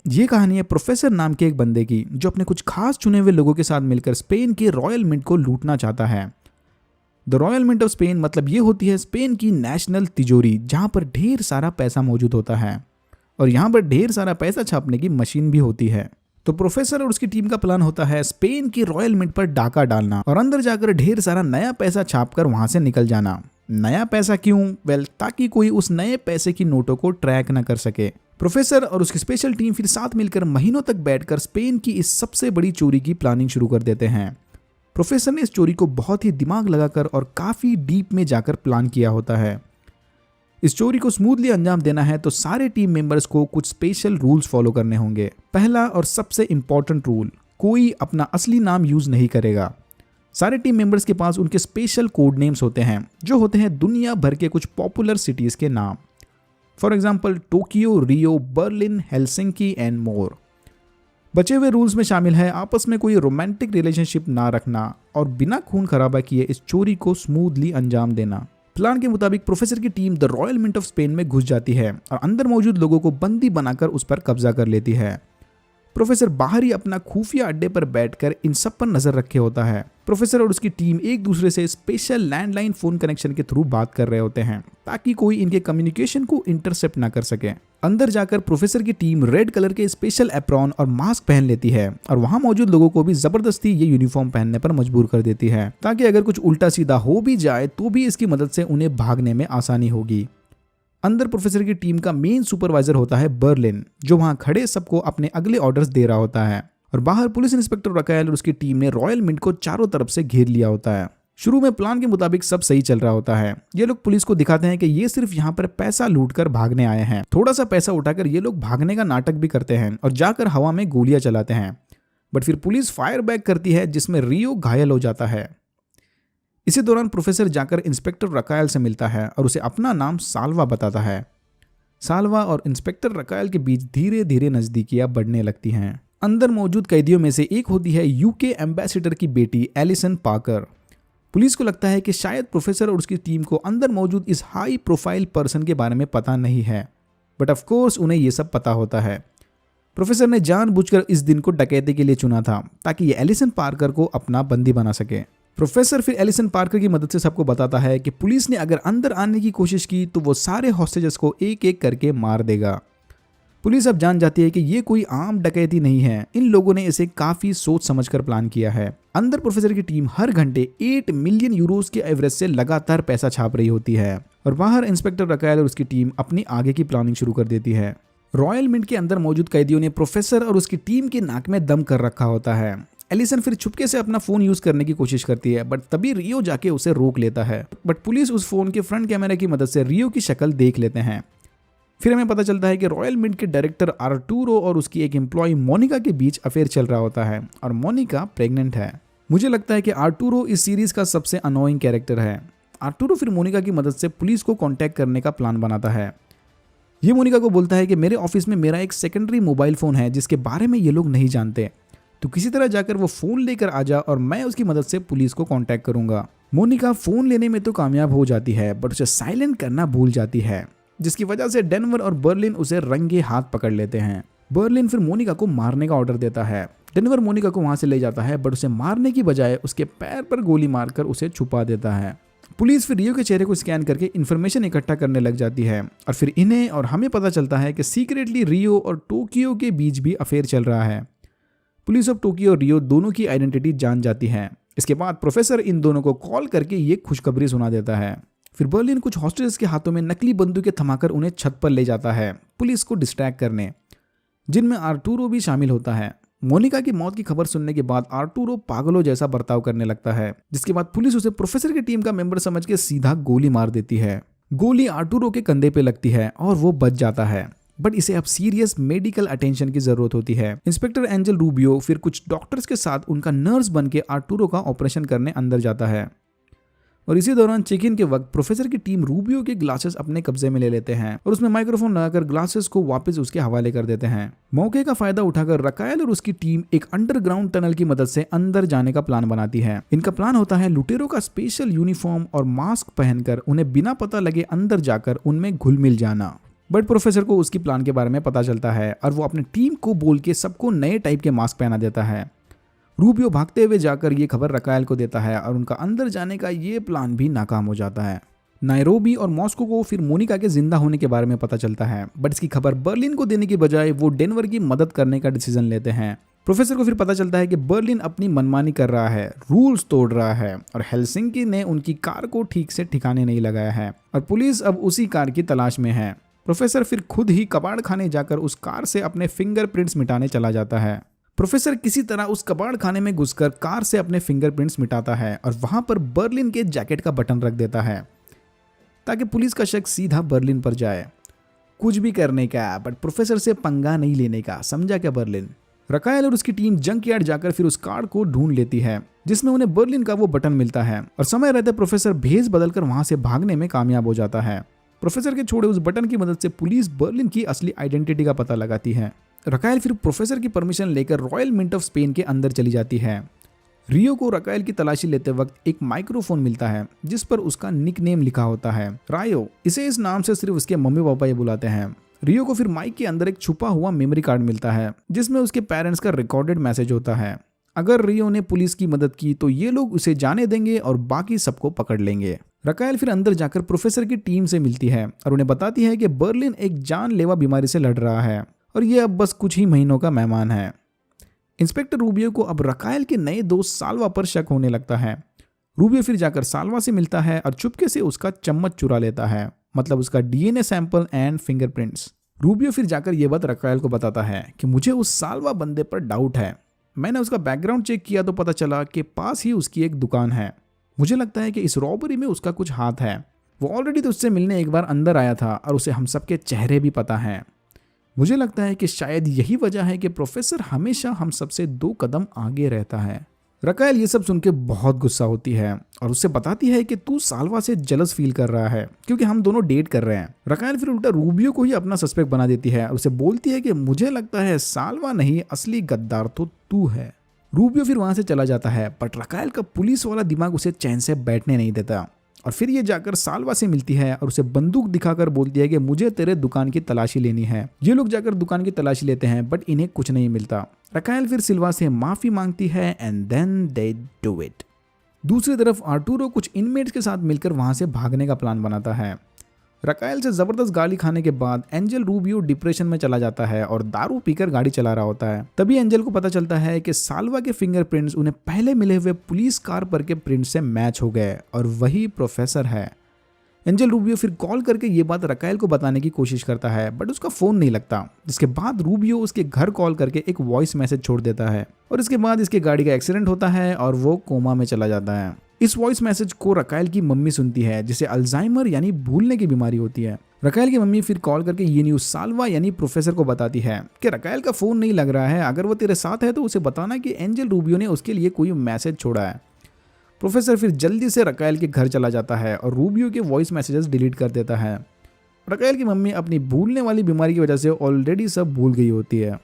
ये कहानी है प्रोफेसर नाम के एक बंदे की जो अपने कुछ खास चुने हुए लोगों के साथ मिलकर स्पेन के रॉयल मिंट को लूटना चाहता है। The Royal Mint of Spain मतलब ये होती है स्पेन की नेशनल तिजोरी, जहां पर ढेर सारा पैसा मौजूद होता है और यहाँ पर ढेर सारा पैसा छापने की मशीन भी होती है। तो प्रोफेसर और उसकी टीम का प्लान होता है स्पेन की रॉयल मिंट पर डाका डालना और अंदर जाकर ढेर सारा नया पैसा छापकर वहां से निकल जाना। नया पैसा क्यों? ताकि कोई उस नए पैसे की नोटों को ट्रैक न कर सके। प्रोफेसर और उसकी स्पेशल टीम फिर साथ मिलकर महीनों तक बैठकर स्पेन की इस सबसे बड़ी चोरी की प्लानिंग शुरू कर देते हैं। प्रोफेसर ने इस चोरी को बहुत ही दिमाग लगाकर और काफी डीप में जाकर प्लान किया होता है। इस चोरी को स्मूथली अंजाम देना है तो सारे टीम मेंबर्स को कुछ स्पेशल रूल्स फॉलो करने होंगे। पहला और सबसे इंपॉर्टेंट रूल, कोई अपना असली नाम यूज नहीं करेगा। सारे टीम मेंबर्स के पास उनके स्पेशल कोड नेम्स होते हैं जो होते हैं दुनिया भर के कुछ पॉपुलर सिटीज के नाम। For example Tokyo, Rio, Berlin, Helsinki and more. बचे हुए रूल्स में शामिल है आपस में कोई रोमांटिक रिलेशनशिप ना रखना और बिना खून खराबा किए इस चोरी को स्मूथली अंजाम देना। प्लान के मुताबिक प्रोफेसर की team the Royal Mint of Spain में घुस जाती है और अंदर मौजूद लोगों को बंदी बनाकर उस पर कब्जा कर लेती है। प्रोफेसर बाहर ही अपना खुफिया अड्डे पर बैठकर इन सब पर नजर रखे होता है। प्रोफेसर और उसकी टीम एक दूसरे से स्पेशल लैंडलाइन फोन कनेक्शन के थ्रू बात कर रहे होते हैं ताकि कोई इनके कम्युनिकेशन को इंटरसेप्ट ना कर सके। अंदर जाकर प्रोफेसर की टीम रेड कलर के स्पेशल एप्रॉन और मास्क पहन लेती है और वहां मौजूद लोगों को भी जबरदस्ती ये यूनिफॉर्म पहनने पर मजबूर कर देती है ताकि अगर कुछ उल्टा सीधा हो भी जाए तो भी इसकी मदद से उन्हें भागने में आसानी होगी। अंदर प्रोफेसर की टीम का मेन सुपरवाइजर होता है बर्लिन, जो वहां खड़े सबको अपने अगले ऑर्डर्स दे रहा होता है और बाहर पुलिस इंस्पेक्टर रकायल और उसकी टीम ने रॉयल मिंट को चारों तरफ से घेर लिया होता है। शुरू में प्लान के मुताबिक सब सही चल रहा होता है। ये लोग पुलिस को दिखाते हैं कि ये सिर्फ यहाँ पर पैसा लूटकर भागने आए हैं। थोड़ा सा पैसा उठाकर ये लोग भागने का नाटक भी करते हैं और जाकर हवा में गोलियां चलाते हैं, बट फिर पुलिस फायर बैक करती है जिसमें रियो घायल हो जाता है। इसी दौरान प्रोफेसर जाकर इंस्पेक्टर रकायल से मिलता है और उसे अपना नाम साल्वा बताता है। साल्वा और इंस्पेक्टर रकायल के बीच धीरे धीरे नजदीकियां बढ़ने लगती हैं। अंदर मौजूद कैदियों में से एक होती है यूके एम्बेसडर की बेटी एलिसन पार्कर। पुलिस को लगता है कि शायद प्रोफेसर और उसकी टीम को अंदर मौजूद इस हाई प्रोफाइल पर्सन के बारे में पता नहीं है, बट ऑफ कोर्स उन्हें यह सब पता होता है। प्रोफेसर ने जानबूझकर इस दिन को डकैती के लिए चुना था ताकि ये एलिसन पार्कर को अपना बंदी बना सके। प्रोफेसर फिर एलिसन पार्कर की मदद से सबको बताता है कि पुलिस ने अगर अंदर आने की कोशिश की तो वो सारे हॉस्टेजेस को एक एक करके मार देगा। पुलिस अब जान जाती है कि ये कोई आम डकैती नहीं है, इन लोगों ने इसे काफी सोच समझकर प्लान किया है। अंदर प्रोफेसर की टीम हर घंटे 8 मिलियन यूरोस के एवरेज से लगातार पैसा छाप रही होती है और बाहर इंस्पेक्टर रकायल और उसकी टीम अपनी आगे की प्लानिंग शुरू कर देती है। रॉयल मिंट के अंदर मौजूद कैदियों ने प्रोफेसर और उसकी टीम के नाक में दम कर रखा होता है। एलिसन फिर छुपके से अपना फोन यूज करने की कोशिश करती है, बट तभी रियो जाके उसे रोक लेता है। बट पुलिस उस फोन के फ्रंट कैमरे की मदद से रियो की शक्ल देख लेते हैं। फिर हमें पता चलता है कि रॉयल मिंट के डायरेक्टर आर्टूरो और उसकी एक एम्प्लॉय मोनिका के बीच अफेयर चल रहा होता है और मोनिका प्रेग्नेंट है। मुझे लगता है कि आर्टूरो इस सीरीज का सबसे अनोइंग कैरेक्टर है। आर्टूरो फिर मोनिका की मदद से पुलिस को कांटेक्ट करने का प्लान बनाता है। ये मोनिका को बोलता है कि मेरे ऑफिस में मेरा एक सेकेंडरी मोबाइल फोन है जिसके बारे में ये लोग नहीं जानते, तो किसी तरह जाकर वो फोन लेकर आ जा और मैं उसकी मदद से पुलिस को कांटेक्ट करूंगा। मोनिका फोन लेने में तो कामयाब हो जाती है बट उसे साइलेंट करना भूल जाती है, जिसकी वजह से डेनवर और बर्लिन उसे रंगे हाथ पकड़ लेते हैं। बर्लिन फिर मोनिका को मारने का ऑर्डर देता है। डेनवर मोनिका को वहां से ले जाता है बट उसे मारने की बजाय उसके पैर पर गोली मारकर उसे छुपा देता है। पुलिस फिर रियो के चेहरे को स्कैन करके इन्फॉर्मेशन इकट्ठा करने लग जाती है और फिर इन्हें और हमें पता चलता है कि सीक्रेटली रियो और टोक्यो के बीच भी अफेयर चल रहा है। पुलिस ऑफ टोक्यो और रियो दोनों की आइडेंटिटी जान जाती है। इसके बाद प्रोफेसर इन दोनों को कॉल करके ये खुशखबरी सुना देता है। फिर बर्लिन कुछ हॉस्टेजेस के हाथों में नकली बंदूकें थमाकर उन्हें छत पर ले जाता है पुलिस को डिस्ट्रैक्ट करने, जिनमें आर्टूरो भी शामिल होता है। मोनिका की मौत की खबर सुनने के बाद आर्टूरो पागलों जैसा बर्ताव करने लगता है, जिसके बाद पुलिस उसे प्रोफेसर की टीम का मेंबर समझ के सीधा गोली मार देती है। गोली आर्टूरो के कंधे पे लगती है और वो बच जाता है, बट इसे अब सीरियस मेडिकल अटेंशन की जरूरत होती है। इंस्पेक्टर एंजल रूबियो फिर कुछ डॉक्टर्स के साथ उनका नर्स बन के आर्टूरो का ऑपरेशन करने अंदर जाता है और इसी दौरान चेक इन के वक्त प्रोफेसर की टीम रूबियो के ग्लासेस अपने कब्जे में ले लेते हैं और उसमें माइक्रोफोन लगाकर ग्लासेस को वापस उसके हवाले कर देते हैं। मौके का फायदा उठाकर रकायल और उसकी टीम एक अंडरग्राउंड टनल की मदद से अंदर जाने का प्लान बनाती है। इनका प्लान होता है लुटेरों का स्पेशल यूनिफॉर्म और मास्क पहनकर उन्हें बिना पता लगे अंदर जाकर उनमें घुल मिल जाना। बट प्रोफेसर को उसकी प्लान के बारे में पता चलता है और वो अपनी टीम को बोल के सबको नए टाइप के मास्क पहना देता है। रूबियो भागते हुए जाकर ये खबर रकायल को देता है और उनका अंदर जाने का ये प्लान भी नाकाम हो जाता है। नायरोबी और मॉस्को को फिर मोनिका के जिंदा होने के बारे में पता चलता है, बट इसकी खबर बर्लिन को देने की बजाय वो डेनवर की मदद करने का डिसीजन लेते हैं। प्रोफेसर को फिर पता चलता है कि बर्लिन अपनी मनमानी कर रहा है, रूल्स तोड़ रहा है और हेलसिंकी ने उनकी कार को ठीक से ठिकाने नहीं लगाया है और पुलिस अब उसी कार की तलाश में है। प्रोफेसर फिर खुद ही कबाड़ खाने जाकर उस कार से अपने फिंगरप्रिंट्स मिटाने चला जाता है। प्रोफेसर किसी तरह उस कबाड़ खाने में घुसकर कार से अपने फिंगरप्रिंट्स मिटाता है और वहां पर बर्लिन के जैकेट का बटन रख देता है ताकि पुलिस का शक सीधा बर्लिन पर जाए। कुछ भी करने का, बट प्रोफेसर से पंगा नहीं लेने का, समझा क्या बर्लिन। रकायल और उसकी टीम जंक यार्ड जाकर फिर उस कार को ढूंढ लेती है जिसमें उन्हें बर्लिन का वो बटन मिलता है और समय रहते प्रोफेसर भेस बदलकर वहां से भागने में कामयाब हो जाता है। प्रोफेसर के छोड़े उस बटन की मदद से पुलिस बर्लिन की असली आइडेंटिटी का पता लगाती है। रकायल फिर प्रोफेसर की परमिशन लेकर रॉयल मिंट ऑफ स्पेन के अंदर चली जाती है। रियो को रकायल की तलाशी लेते वक्त एक माइक्रोफोन मिलता है जिस पर उसका निकनेम लिखा होता है, रायो। इसे इस नाम से सिर्फ उसके मम्मी पापा ये बुलाते हैं। रियो को फिर माइक के अंदर एक छुपा हुआ मेमोरी कार्ड मिलता है जिसमें उसके पेरेंट्स का रिकॉर्डेड मैसेज होता है। अगर रियो ने पुलिस की मदद की तो ये लोग उसे जाने देंगे और बाकी सबको पकड़ लेंगे। रकायल फिर अंदर जाकर प्रोफेसर की टीम से मिलती है और उन्हें बताती है कि बर्लिन एक जानलेवा बीमारी से लड़ रहा है और ये अब बस कुछ ही महीनों का मेहमान है। इंस्पेक्टर रूबियो को अब रकायल के नए दोस्त साल्वा पर शक होने लगता है। रूबियो फिर जाकर साल्वा से मिलता है और चुपके से उसका चम्मच चुरा लेता है, मतलब उसका DNA sample and fingerprints. Rubio फिर जाकर ये बात रकायल को बताता है कि मुझे उस साल्वा बंदे पर डाउट है। मैंने उसका बैकग्राउंड चेक किया तो पता चला कि पास ही उसकी एक दुकान है। मुझे लगता है कि इस रॉबरी में उसका कुछ हाथ है। वो ऑलरेडी तो उससे मिलने एक बार अंदर आया था और उसे हम सबके चेहरे भी पता हैं। मुझे लगता है कि शायद यही वजह है कि प्रोफेसर हमेशा हम सबसे 2 कदम आगे रहता है। रकायल ये सब सुन के बहुत गुस्सा होती है और उससे बताती है कि तू साल्वा से जलस फील कर रहा है क्योंकि हम दोनों डेट कर रहे हैं। रकायल फिर उल्टा रूबियो को ही अपना सस्पेक्ट बना देती है और उसे बोलती है कि मुझे लगता है साल्वा नहीं, असली गद्दार तो तू है। रूबियो फिर वहां से चला जाता है, बट रकायल का पुलिस वाला दिमाग उसे चैन से बैठने नहीं देता और फिर ये जाकर साल्वा से मिलती है और उसे बंदूक दिखाकर बोलती है कि मुझे तेरे दुकान की तलाशी लेनी है। ये लोग जाकर दुकान की तलाशी लेते हैं बट इन्हें कुछ नहीं मिलता। रकायल फिर सिल्वा से माफी मांगती है and then they do it. दूसरी तरफ आर्टूरो कुछ इनमेट्स के साथ मिलकर वहां से भागने का प्लान बनाता है। रकायल से जबरदस्त गाली खाने के बाद एंजल रूबियो डिप्रेशन में चला जाता है और दारू पीकर गाड़ी चला रहा होता है। तभी एंजल को पता चलता है कि साल्वा के फिंगरप्रिंट्स उन्हें पहले मिले हुए पुलिस कार पर के प्रिंट से मैच हो गए और वही प्रोफेसर है। एंजल रूबियो फिर कॉल करके ये बात रकायल को बताने की कोशिश करता है बट उसका फोन नहीं लगता, जिसके बाद रूबियो उसके घर कॉल करके एक वॉइस मैसेज छोड़ देता है और इसके बाद इसके गाड़ी का एक्सीडेंट होता है और वो कोमा में चला जाता है। इस वॉइस मैसेज को रकायल की मम्मी सुनती है जिसे अल्जाइमर यानी भूलने की बीमारी होती है। रकायल की मम्मी फिर कॉल करके ये न्यूज साल्वा यानी प्रोफेसर को बताती है कि रकायल का फोन नहीं लग रहा है, अगर वो तेरे साथ है तो उसे बताना कि एंजल रूबियो ने उसके लिए कोई मैसेज छोड़ा है। प्रोफेसर फिर जल्दी से रकायल के घर चला जाता है और रूबियो के वॉइस मैसेजेस डिलीट कर देता है। रकायल की मम्मी अपनी भूलने वाली बीमारी की वजह से ऑलरेडी सब भूल गई होती है।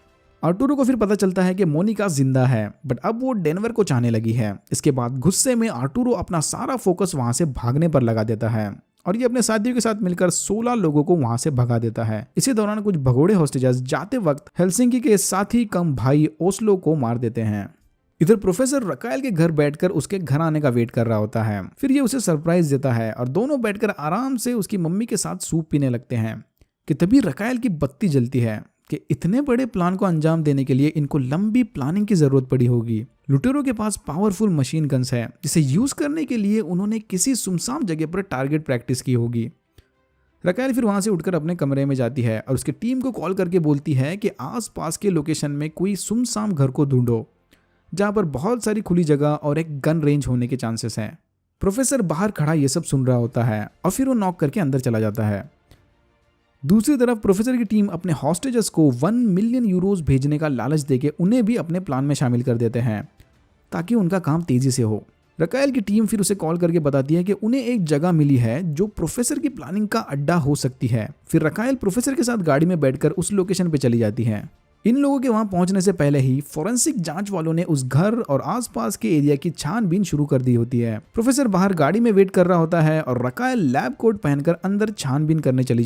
आर्टूरो को फिर पता चलता है कि मोनिका जिंदा है बट अब वो डेनवर को चाहने लगी है। इसके बाद गुस्से में आर्टूरो अपना सारा फोकस वहां से भागने पर लगा देता है और ये अपने साथियों के साथ मिलकर 16 लोगों को वहां से भगा देता है। इसी दौरान कुछ भगोड़े हॉस्टेजेस जाते वक्त हेलसिंकी के साथी कम भाई ओस्लो को मार देते हैं। इधर प्रोफेसर रकायल के घर बैठकर उसके घर आने का वेट कर रहा होता है। फिर ये उसे सरप्राइज देता है और दोनों बैठकर आराम से उसकी मम्मी के साथ सूप पीने लगते हैं कि तभी रकायल की बत्ती जलती है कि इतने बड़े प्लान को अंजाम देने के लिए इनको लंबी प्लानिंग की जरूरत पड़ी होगी। लुटेरो के पास पावरफुल मशीन गन्स है जिसे यूज करने के लिए उन्होंने किसी सुनसान जगह पर टारगेट प्रैक्टिस की होगी। रकायल फिर वहां से उठकर अपने कमरे में जाती है और उसकी टीम को कॉल करके बोलती है कि आसपास के लोकेशन में कोई सुनसान घर को ढूंढो जहां पर बहुत सारी खुली जगह और एक गन रेंज होने के चांसेस हैं। प्रोफेसर बाहर खड़ा ये सब सुन रहा होता है और फिर वो नॉक करके अंदर चला जाता है। दूसरी तरफ प्रोफेसर की टीम अपने हॉस्टेजेस को 1 मिलियन यूरोज भेजने का लालच देके उन्हें भी अपने प्लान में शामिल कर देते हैं ताकि उनका काम तेजी से हो। रकायल की टीम फिर उसे कॉल करके बताती है कि उन्हें एक जगह मिली है जो प्रोफेसर की प्लानिंग का अड्डा हो सकती है। फिर रकायल प्रोफेसर के साथ गाड़ी में बैठकर उस लोकेशन पे चली जाती है। इन लोगों के वहां पहुंचने से पहले ही फोरेंसिक जांच वालों ने उस घर और आसपास के एरिया की छानबीन शुरू कर दी होती है। प्रोफेसर बाहर गाड़ी में वेट कर रहा होता है और रकायल लैब कोट पहनकर अंदर छानबीन करने चली